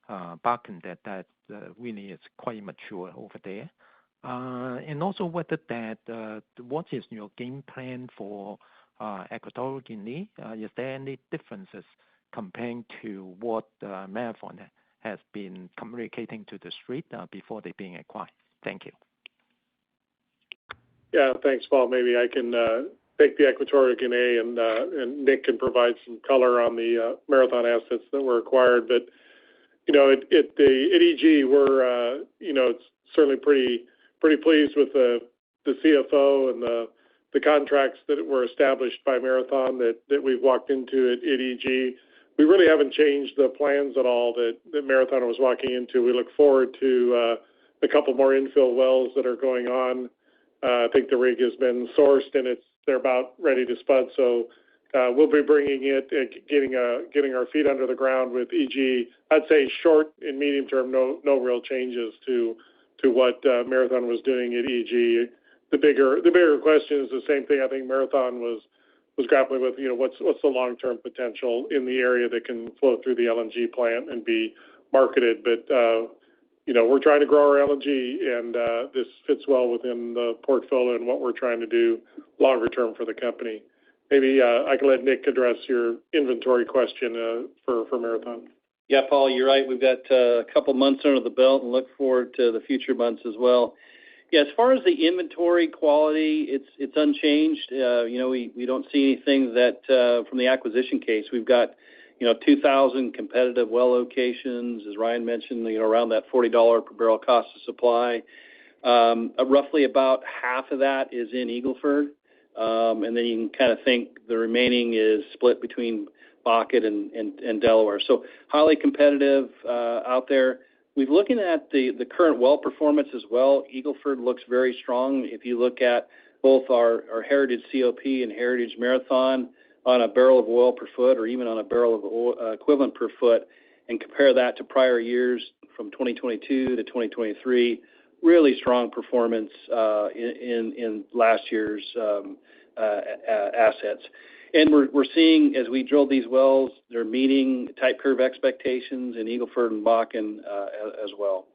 Bakken that really is quite mature over there. And also whether that what is your game plan for Equatorial Guinea? Is there any differences comparing to what Marathon has been communicating to the street before they being acquired? Thank you. Yeah, thanks, Paul. Maybe I can take the Equatorial Guinea, and Nick can provide some color on the Marathon assets that were acquired. But at EG, we're certainly pretty pleased with the CFO and the contracts that were established by Marathon that we've walked into at EG. we really haven't changed the plans at all that Marathon was walking into. We look forward to a couple more infill wells that are going on. I think the rig has been sourced and they're about ready to spud. So we'll be bringing it, getting our feet under the ground with EG. I'd say short and medium term, no real changes to what Marathon was doing at EG. The bigger question is the same thing I think Marathon was grappling with. What's the long-term potential in the area that can flow through the LNG plant and be marketed. But we're trying to grow our LNG, and this fits well within the portfolio and what we're trying to do longer term for the company. Maybe I can let Nick address your inventory question for Marathon. Yeah, Paul, you're right. We've got a couple months under the belt and look forward to the future months as well. Yeah, as far as the inventory quality, it's unchanged. We don't see anything that from the acquisition case. We've got 2,000 competitive well locations, as Ryan mentioned, around that $40 per barrel cost of supply. Roughly about half of that is in Eagle Ford, and then you can kind of think the remaining is split between Bakken and Delaware. So highly competitive out there. We're looking at the current well performance as well. Eagle Ford looks very strong. If you look at both our Heritage COP and Heritage Marathon on a barrel of oil per foot, or even on a barrel of oil equivalent per foot, and compare that to prior years from 2022 to 2023, really strong performance in last year's assets. And we're seeing, as we drill these wells, they're meeting type curve expectations in Eagle Ford and Bakken as well.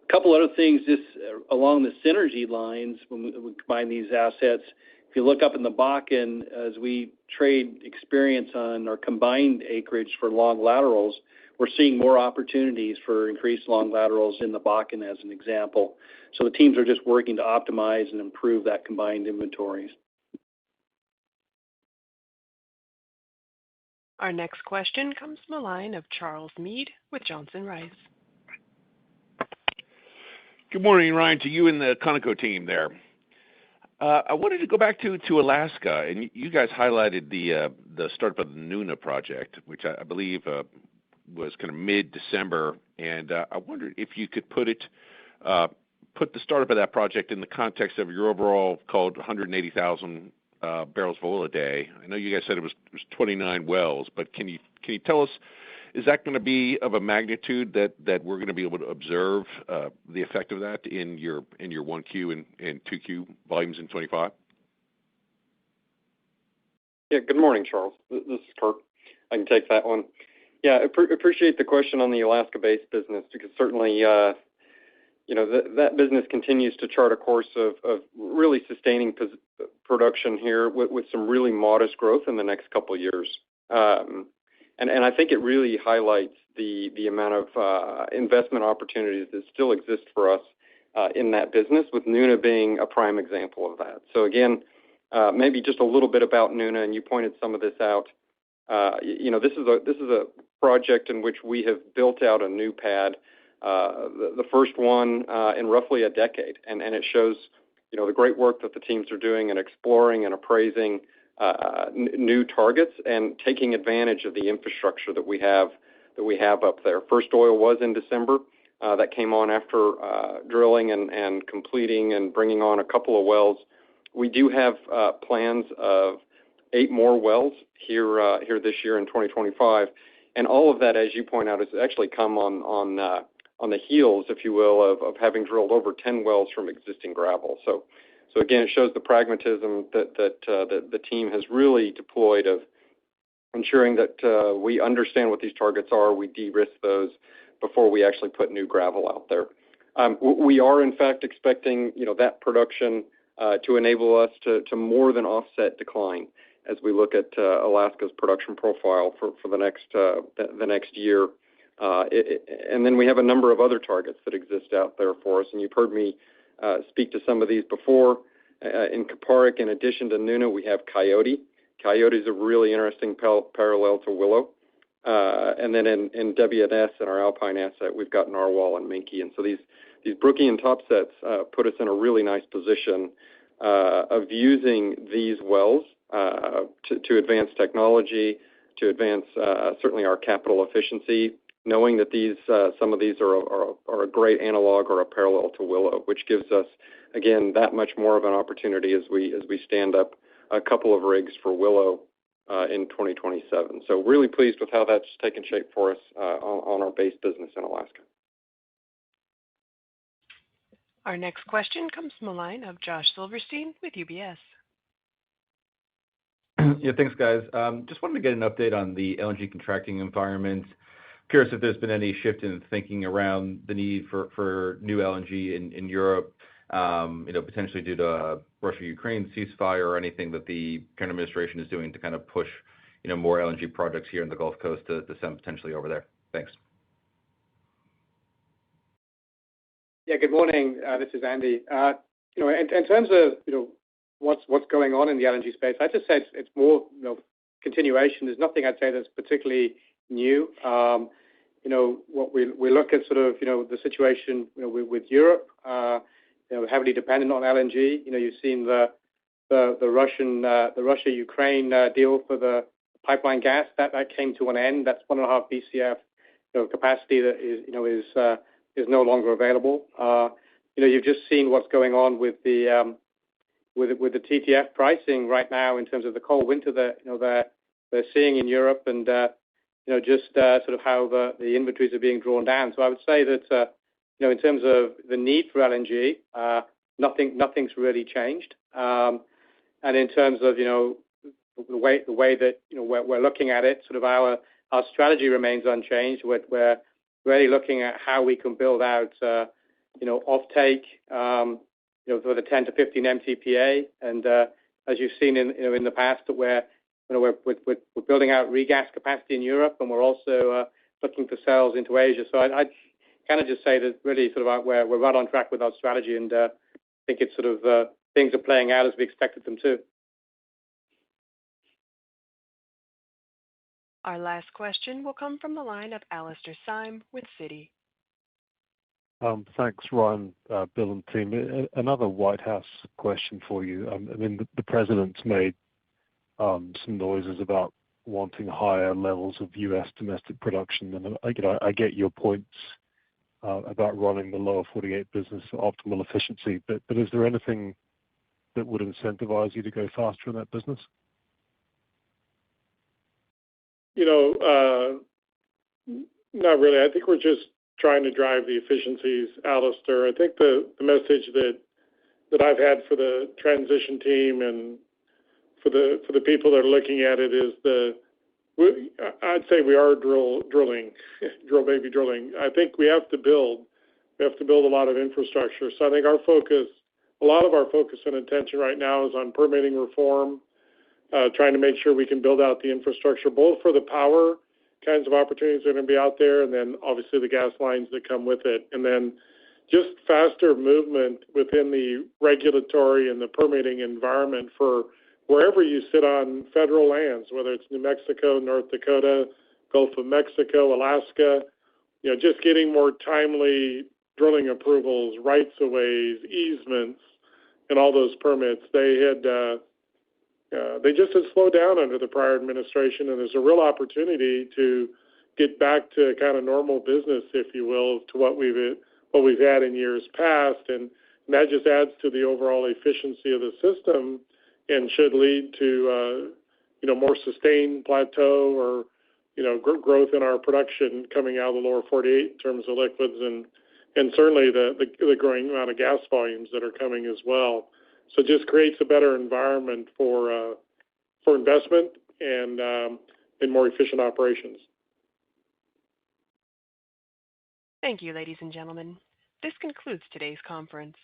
A couple other things just along the synergy lines when we combine these assets. If you look up in the Bakken, as we trade experience on our combined acreage for long laterals, we're seeing more opportunities for increased long laterals in the Bakken as an example. So the teams are just working to optimize and improve that combined inventories. Our next question comes from the line of Charles Meade with Johnson Rice. Good morning, Ryan, to you and the Conoco team there. I wanted to go back to Alaska, and you guys highlighted the startup of the Nuna project, which I believe was kind of mid-December, and I wondered if you could put the startup of that project in the context of your overall called 180,000 barrels of oil a day. I know you guys said it was 29 wells, but can you tell us, is that going to be of a magnitude that we're going to be able to observe the effect of that in your 1Q and 2Q volumes in 25? Yeah, good morning, Charles. This is Kirk. I can take that one. Yeah, appreciate the question on the Alaska-based business, because certainly that business continues to chart a course of really sustaining production here with some really modest growth in the next couple of years. And I think it really highlights the amount of investment opportunities that still exist for us in that business, with Nuna being a prime example of that. So again, maybe just a little bit about Nuna, and you pointed some of this out. This is a project in which we have built out a new pad, the first one in roughly a decade, and it shows the great work that the teams are doing in exploring and appraising new targets and taking advantage of the infrastructure that we have up there. First oil was in December. That came on after drilling and completing and bringing on a couple of wells. We do have plans of 8 more wells here this year in 2025, and all of that, as you point out, has actually come on the heels, if you will, of having drilled over 10 wells from existing gravel. So again, it shows the pragmatism that the team has really deployed of ensuring that we understand what these targets are, we de-risk those before we actually put new gravel out there. We are, in fact, expecting that production to enable us to more than offset decline as we look at Alaska's production profile for the next year. And then we have a number of other targets that exist out there for us, and you've heard me speak to some of these before. In Kuparuk, in addition to Nuna, we have Coyote. Coyote is a really interesting parallel to Willow. And then in WNS, in our Alpine asset, we've got Narwhal and Minky. And so these Brookian topsets put us in a really nice position of using these wells to advance technology, to advance certainly our capital efficiency, knowing that some of these are a great analog or a parallel to Willow, which gives us, again, that much more of an opportunity as we stand up a couple of rigs for Willow in 2027. So really pleased with how that's taken shape for us on our base business in Alaska. Our next question comes from the line of Josh Silverstein with UBS. Yeah, thanks, guys. Just wanted to get an update on the LNG contracting environment. Curious if there's been any shift in thinking around the need for new LNG in Europe, potentially due to a Russia-Ukraine ceasefire or anything that the current administration is doing to kind of push, more LNG projects here in the Gulf Coast to send potentially over there. Thanks. Yeah, good morning. This is Andy. In terms of what's going on in the LNG space, I'd just say it's more continuation. There's nothing I'd say that's particularly new. What we look at sort of the situation with Europe, heavily dependent on LNG. You've seen the Russia-Ukraine deal for the pipeline gas that came to an end. That's 1.5 BCF capacity that is no longer available. You've just seen what's going on with the TTF pricing right now in terms of the cold winter that they're seeing in Europe, and just sort of how the inventories are being drawn down. So I would say that in terms of the need for LNG, nothing's really changed. And in terms of the way that we're looking at it, sort of our strategy remains unchanged. We're really looking at how we can build out offtake for the 10 to 15 MTPA, and as you've seen in the past, that we're building out regas capacity in Europe, and we're also looking for sales into Asia. So I'd kind of just say that really sort of we're right on track with our strategy, and I think it's sort of things are playing out as we expected them to. Our last question will come from the line of Alistair Syme with Citi. Thanks, Ryan, Bill, and team. Another White House question for you. I mean, the president's made some noises about wanting higher levels of U.S. domestic production, and I get your points about running the lower 48 business for optimal efficiency, but is there anything that would incentivize you to go faster in that business? Not really. I think we're just trying to drive the efficiencies, Alistair. I think the message that I've had for the transition team and for the people that are looking at it is I'd say we are drilling. I think we have to build a lot of infrastructure. So I think a lot of our focus and attention right now is on permitting reform, trying to make sure we can build out the infrastructure, both for the power kinds of opportunities that are going to be out there, and then obviously the gas lines that come with it. And then just faster movement within the regulatory and the permitting environment for wherever you sit on federal lands, whether it's New Mexico, North Dakota, Gulf of Mexico, Alaska, just getting more timely drilling approvals, rights-of-ways, easements, and all those permits. They just had slowed down under the prior administration, and there's a real opportunity to get back to kind of normal business, if you will, to what we've had in years past, and that just adds to the overall efficiency of the system and should lead to more sustained plateau or growth in our production coming out of the lower 48 in terms of liquids and certainly the growing amount of gas volumes that are coming as well. So it just creates a better environment for investment and more efficient operations. Thank you, ladies and gentlemen. This concludes today's conference.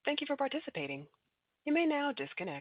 Thank you for participating. You may now disconnect.